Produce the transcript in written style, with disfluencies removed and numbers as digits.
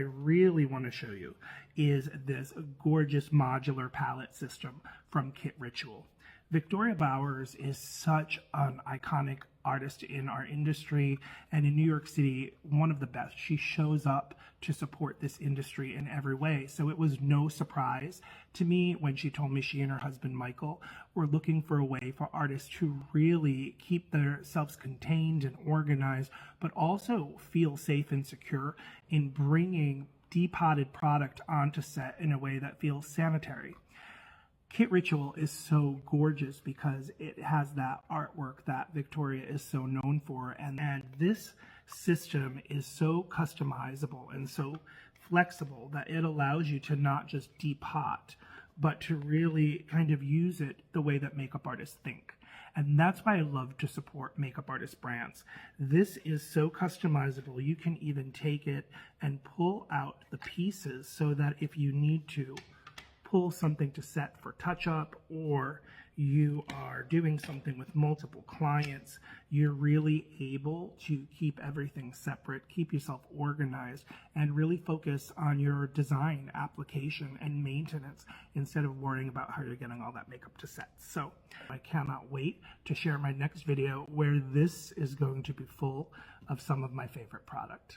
I really want to show you is this gorgeous modular palette system from Kit Ritual. Victoria Bowers is such an iconic artist in our industry, and in New York City, one of the best. She shows up to support this industry in every way. So it was no surprise to me when she told me she and her husband Michael were looking for a way for artists to really keep themselves contained and organized, but also feel safe and secure in bringing depotted product onto set in a way that feels sanitary. Kit Ritual is so gorgeous because it has that artwork that Victoria is so known for, and this system is so customizable and so flexible that it allows you to not just depot, but to really kind of use it the way that makeup artists think. And that's why I love to support makeup artist brands. This is so customizable. You can even take it and pull out the pieces so that if you need to pull something to set for touch-up, or you are doing something with multiple clients, you're really able to keep everything separate, keep yourself organized, and really focus on your design, application, and maintenance instead of worrying about how you're getting all that makeup to set. So I cannot wait to share my next video where this is going to be full of some of my favorite product.